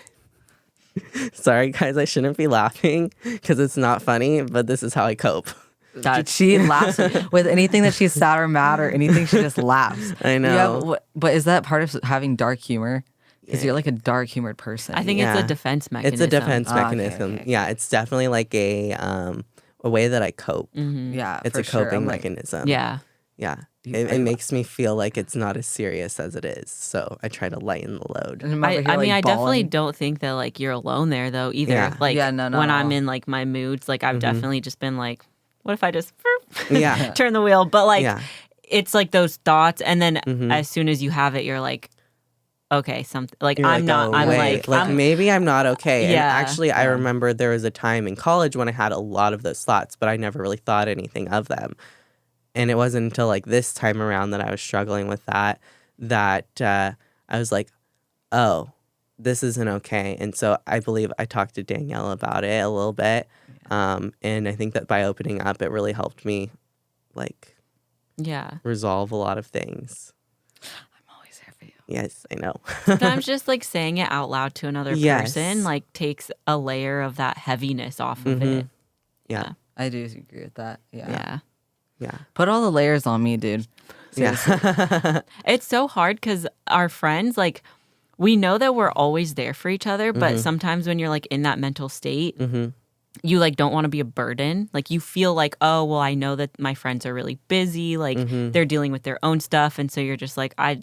Sorry, guys, I shouldn't be laughing because it's not funny, but this is how I cope. She laughs with anything that she's sad or mad or anything. She just laughs. I know. Yeah, but is that part of having dark humor? Because you're like a dark humored person. I think it's a defense mechanism. It's a defense mechanism. Okay. Yeah, it's definitely like a way that I cope. Yeah, It's for a coping sure. mechanism. Yeah. Yeah. It makes me feel like it's not as serious as it is. So I try to lighten the load. And I'm over here, I mean, like, I definitely bawling. don't think that like you're alone there though either. Yeah. Like Yeah, no, not when at I'm all. in like my moods, like I've definitely just been like, what if I just Yeah. turn the wheel? But like Yeah. it's like those thoughts, and then as soon as you have it, you're like, okay, something like You're I'm like, not. oh, I'm wait. like, I'm, maybe I'm not okay. Yeah. And actually, I remember there was a time in college when I had a lot of those thoughts, but I never really thought anything of them. And it wasn't until like this time around that I was struggling with that I was like, oh, this isn't okay. And so I believe I talked to Danielle about it a little bit. And I think that by opening up, it really helped me like yeah. resolve a lot of things. I'm always here for you. Yes, I know. Sometimes just like saying it out loud to another Yes. person like takes a layer of that heaviness off of it. Yeah. I do agree with that. Yeah. Yeah. Yeah. Put all the layers on me, dude. Yeah. It's so hard because our friends, like, we know that we're always there for each other, but sometimes when you're like in that mental state, you like don't want to be a burden. Like you feel like, oh, well, I know that my friends are really busy, like they're dealing with their own stuff, and so you're just like, I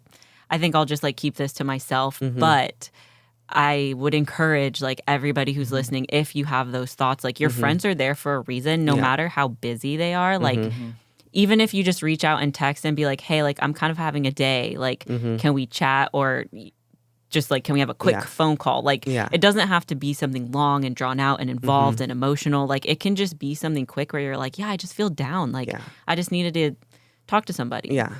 think I'll just like keep this to myself. But I would encourage like everybody who's listening, if you have those thoughts, like your friends are there for a reason, no matter how busy they are. Like even if you just reach out and text and be like, hey, like I'm kind of having a day, like can we chat, or just like can we have a quick phone call? Like it doesn't have to be something long and drawn out and involved and emotional. Like it can just be something quick where you're like, yeah, I just feel down. Like I just needed to talk to somebody. Yeah.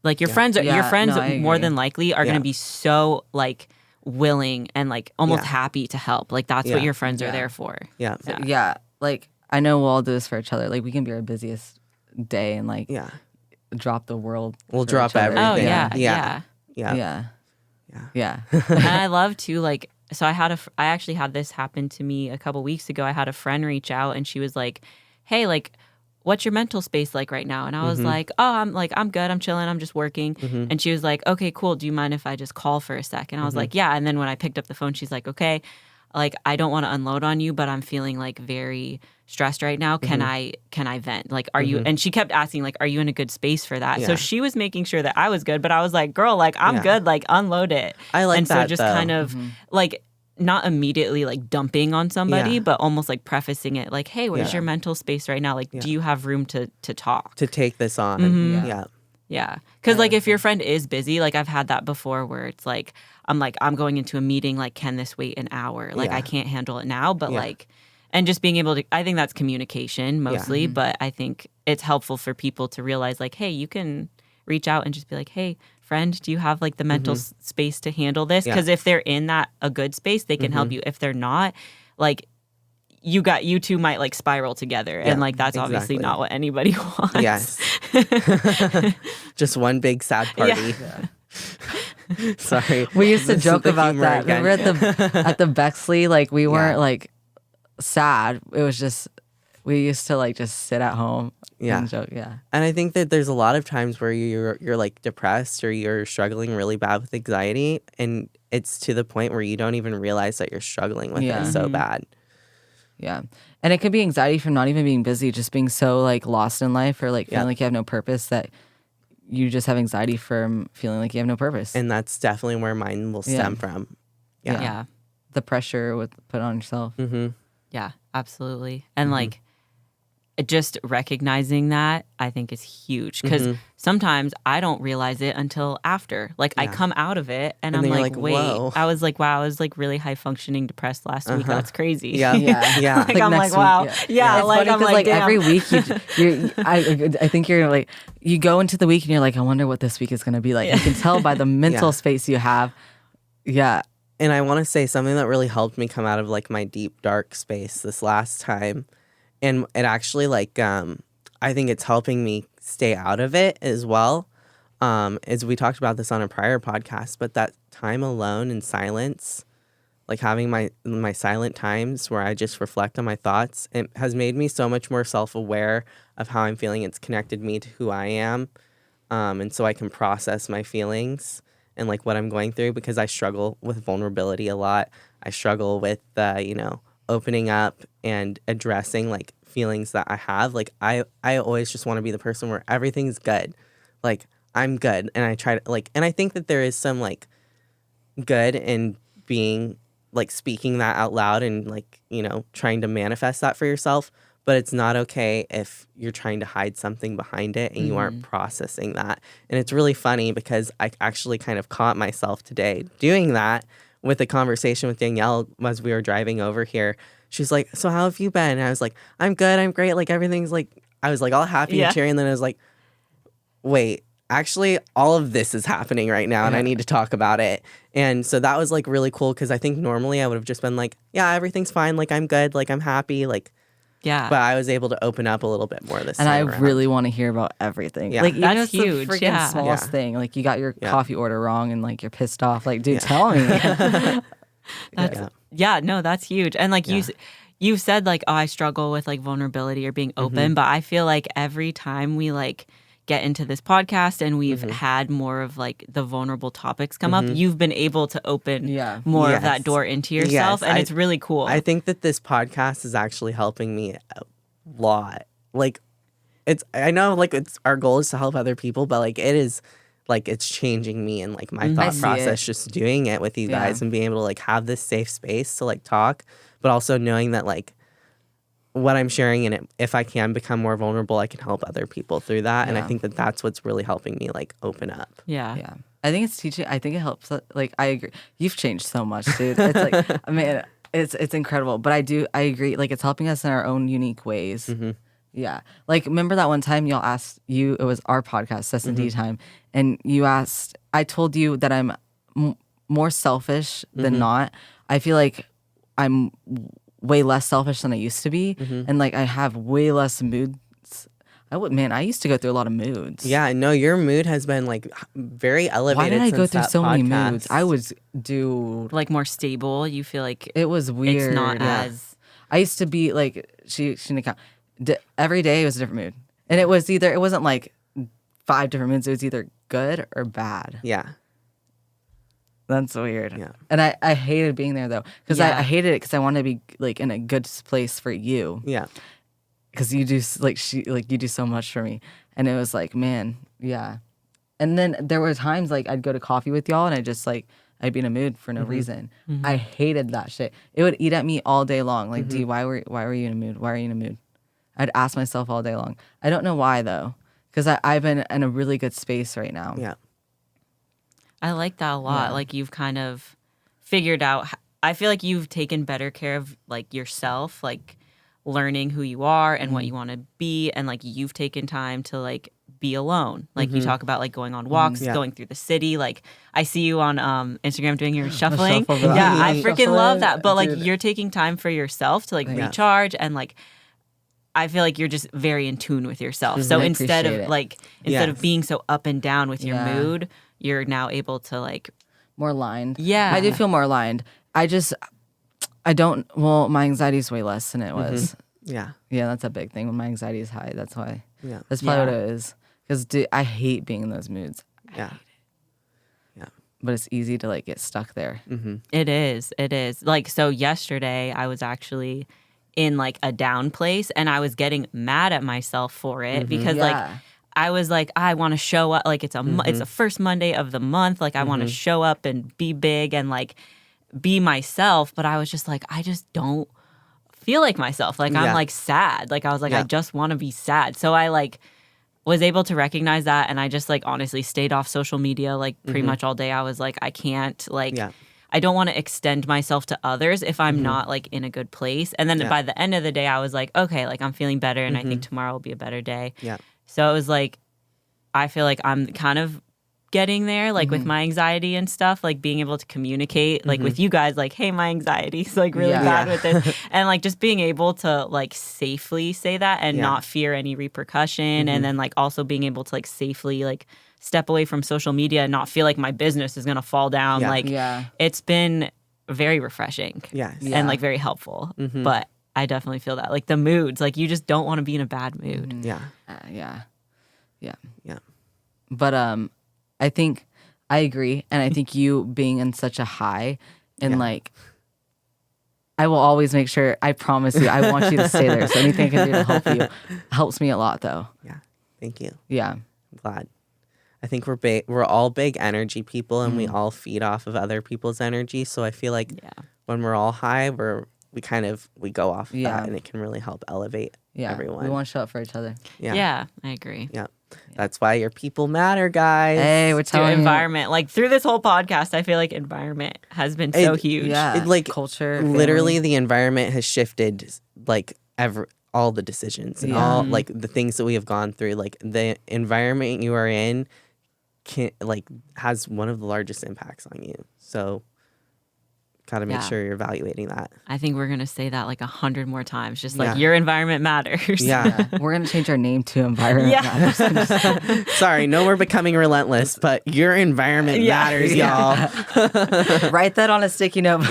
Like your friends are Yeah, no, I more agree. than likely are going to be so like willing and like almost happy to help. Like that's what your friends are there for. Yeah. Yeah. Like I know we'll all do this for each other. Like we can be our busiest day and like Yeah. drop the world. We'll for drop each other. Oh everything. yeah, Yeah. yeah. Yeah. Yeah. And I love too, like, so I actually had this happen to me a couple weeks ago. I had a friend reach out and she was like, hey, like, what's your mental space like right now? And I was like, oh, I'm good. I'm chilling. I'm just working. And she was like, okay, cool. Do you mind if I just call for a sec? And I was like, yeah. And then when I picked up the phone, she's like, okay, like, I don't want to unload on you, but I'm feeling like very stressed right now. Can I vent? Like, are you, and she kept asking, like, are you in a good space for that? Yeah. So she was making sure that I was good, but I was like, girl, like, I'm good. Like, unload it. I like and that, so just though. kind of like, not immediately like dumping on somebody, Yeah. but almost like prefacing it like, hey, where's Yeah. your mental space right now? Like, do you have room to talk? To take this on. Yeah. Yeah. Because like if your friend is busy, like I've had that before where it's like, I'm going into a meeting, like, can this wait an hour? Like Yeah. I can't handle it now, but Yeah. like, and just being able to, I think that's communication mostly, but I think it's helpful for people to realize like, hey, you can reach out and just be like, hey, friend, do you have like the mental space to handle this? Yeah. Because if they're in a good space, they can help you. If they're not, like, you two might like spiral together, and like that's obviously exactly. not what anybody wants. Yes. Just one big sad party. Sorry. We used to This is joke the about humor that. again. Remember at the Bexley, like we weren't like sad. It was just we used to like just sit at home and joke. Yeah. And I think that there's a lot of times where you're like depressed or you're struggling really bad with anxiety, and it's to the point where you don't even realize that you're struggling with it so bad. Yeah. And it could be anxiety from not even being busy, just being so like lost in life or like feeling like you have no purpose that you just have anxiety from feeling like you have no purpose. And that's definitely where mine will stem from. Yeah. The pressure with put on yourself. Mm-hmm. Yeah, absolutely. And like just recognizing that I think is huge because sometimes I don't realize it until after. Like I come out of it and I'm then you're like, wait, whoa. I was like, wow, I was like really high functioning depressed last week. That's crazy. Yeah. Yeah. Like I'm like, next wow. week, Yeah, It's like funny I'm 'cause, like, damn. every week I think you're like, you go into the week and you're like, I wonder what this week is going to be like. You can tell by the mental space you have. Yeah. And I want to say something that really helped me come out of like my deep dark space this last time. And it actually like I think it's helping me stay out of it as well. As we talked about this on a prior podcast, but that time alone in silence, like having my silent times where I just reflect on my thoughts, it has made me so much more self-aware of how I'm feeling. It's connected me to who I am. And so I can process my feelings and like what I'm going through, because I struggle with vulnerability a lot. I struggle with, opening up and addressing like feelings that I have. Like I always just want to be the person where everything's good. Like I'm good. And I try to like, and I think that there is some like good in being like speaking that out loud and like, trying to manifest that for yourself. But it's not okay if you're trying to hide something behind it and you aren't processing that. And it's really funny because I actually kind of caught myself today doing that with a conversation with Danielle as we were driving over here. She's like, so how have you been? And I was like, I'm good. I'm great. Like everything's like, I was like all happy and cheery. And then I was like, wait, actually all of this is happening right now and I need to talk about it. And so that was like really cool because I think normally I would have just been like, yeah, everything's fine. Like I'm good. Like I'm happy. Like, yeah. But I was able to open up a little bit more this and time I really want to hear about everything. Yeah. Like, That's it's the huge. freaking Yeah. smallest thing. Like, you got your coffee order wrong and, like, you're pissed off. Like, dude, tell me. That's huge. And like you said like, oh, I struggle with like vulnerability or being open, but I feel like every time we like get into this podcast and we've had more of like the vulnerable topics come up, you've been able to open more of that door into yourself, and it's really cool. I think that this podcast is actually helping me a lot. Like I know like our goal is to help other people, but like it is like it's changing me and like my thought process just doing it with you guys and being able to like have this safe space to like talk, but also knowing that like what I'm sharing and if I can become more vulnerable, I can help other people through that. And I think that that's what's really helping me like open up. Yeah. I think it's teaching. I think it helps. Like, I agree. You've changed so much, dude. It's like, I mean, it's incredible. But I agree. Like, it's helping us in our own unique ways. Yeah. Like, remember that one time y'all asked it was our podcast, S&D time. And you asked, I told you that I'm more selfish than not. I feel like I'm way less selfish than I used to be. And like, I have way less moods. I used to go through a lot of moods. Yeah, no, your mood has been like very elevated. Why did I go since through that so many podcast. moods? I was, dude. like more stable. You feel like It was weird. it's not as I used to be like, she didn't count. Every day was a different mood. And it wasn't like 5 different moods. It was either good or bad. Yeah. That's weird. Yeah. And I hated being there though. Because I hated it because I wanted to be like in a good place for you. Yeah. Because you do you do so much for me. And it was like, man, yeah. And then there were times like I'd go to coffee with y'all and I'd be in a mood for no reason. I hated that shit. It would eat at me all day long. Like, D, why were you in a mood? Why are you in a mood? I'd ask myself all day long. I don't know why though. Because I've been in a really good space right now. Yeah. I like that a lot. Like you've kind of figured out. I feel like you've taken better care of like yourself, like learning who you are and what you want to be, and like you've taken time to like be alone. Like you talk about like going on walks, going through the city. Like I see you on Instagram doing your shuffling. Yeah, I freaking love that. But like you're taking time for yourself to like recharge, and like I feel like you're just very in tune with yourself. So instead of being so up and down with your mood, you're now able to like more aligned. Yeah. I do feel more aligned. My anxiety is way less than it was. Yeah. Yeah, that's a big thing. When my anxiety is high, that's why. Yeah. That's probably what it is. Because I hate being in those moods. Yeah. Yeah. But it's easy to like get stuck there. It is. Like, so yesterday I was actually in like a down place and I was getting mad at myself for it because like I was like, I want to show up. Like it's the first Monday of the month. Like I want to show up and be big and like be myself. But I was just like, I just don't feel like myself. Like I'm like sad. Like I was like, I just want to be sad. So I like was able to recognize that, and I just like honestly stayed off social media like pretty much all day. I was like, I can't like. I don't want to extend myself to others if I'm not like in a good place. And then by the end of the day, I was like, okay, like I'm feeling better, and I think tomorrow will be a better day. Yeah. So it was like, I feel like I'm kind of getting there, like with my anxiety and stuff, like being able to communicate like with you guys, like, hey, my anxiety's like really bad with this. And like just being able to like safely say that and not fear any repercussion. And then like also being able to like safely like step away from social media and not feel like my business is going to fall down. Like it's been very refreshing and like very helpful. But I definitely feel that like the moods, like you just don't want to be in a bad mood. Yeah. But I think I agree, and I think you being in such a high and like I will always make sure, I promise you, I want you to stay there. So anything I can do to help you helps me a lot though. Yeah. Thank you. Yeah. I'm glad. I think we're all big energy people, and we all feed off of other people's energy. So I feel like when we're all high, we go off of that, and it can really help elevate everyone. We want to show up for each other. Yeah, I agree. Yeah. That's why your people matter, guys. Hey, we're telling environment. Like through this whole podcast, I feel like environment has been so huge. Yeah. Like culture. Literally, family. the environment has shifted like all the decisions and all like the things that we have gone through. Like the environment you are in has one of the largest impacts on you. So got to make sure you're evaluating that. I think we're going to say that like 100 more times. Just like your environment matters. Yeah. We're going to change our name to Environment Matters. Sorry, no, we're becoming relentless, but your environment matters, y'all. Write that on a sticky note.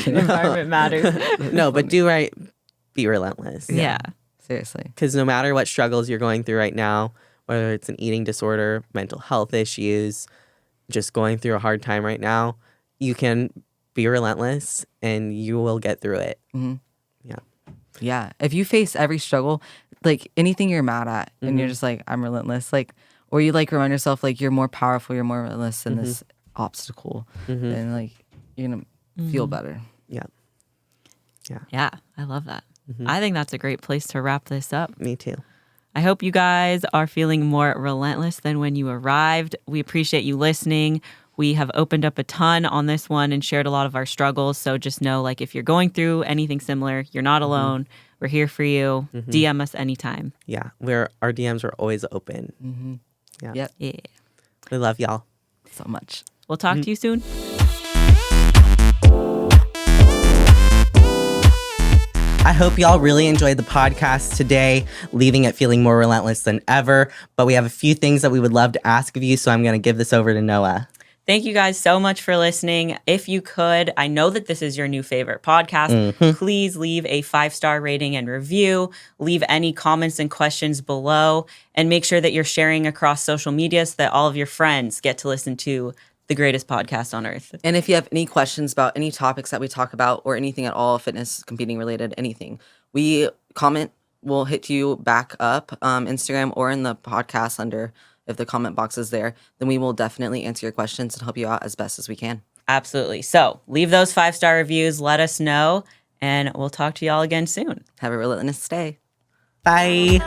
Environment matters. No, but be relentless. Yeah. Seriously. Because no matter what struggles you're going through right now, whether it's an eating disorder, mental health issues, just going through a hard time right now, you can be relentless and you will get through it. Yeah. If you face every struggle, like anything you're mad at, and you're just like, I'm relentless, like, or you like remind yourself like you're more powerful, you're more relentless than this obstacle, and like you're gonna feel better. Yeah, I love that. I think that's a great place to wrap this up. Me too. I hope you guys are feeling more relentless than when you arrived. We appreciate you listening. We have opened up a ton on this one and shared a lot of our struggles. So just know, like, if you're going through anything similar, you're not alone. We're here for you. DM us anytime. Yeah. Our DMs are always open. Yeah. We love y'all so much. We'll talk to you soon. I hope y'all really enjoyed the podcast today, leaving it feeling more relentless than ever. But we have a few things that we would love to ask of you, so I'm going to give this over to Noah. Thank you guys so much for listening. If you could, I know that this is your new favorite podcast. Please leave a 5-star rating and review. Leave any comments and questions below. And make sure that you're sharing across social media so that all of your friends get to listen to the greatest podcast on earth. And if you have any questions about any topics that we talk about or anything at all, fitness, competing related, anything, we'll hit you back up, Instagram or in the podcast under, if the comment box is there, then we will definitely answer your questions and help you out as best as we can. Absolutely. So leave those 5-star reviews. Let us know, and we'll talk to y'all again soon. Have a relentless day. Bye.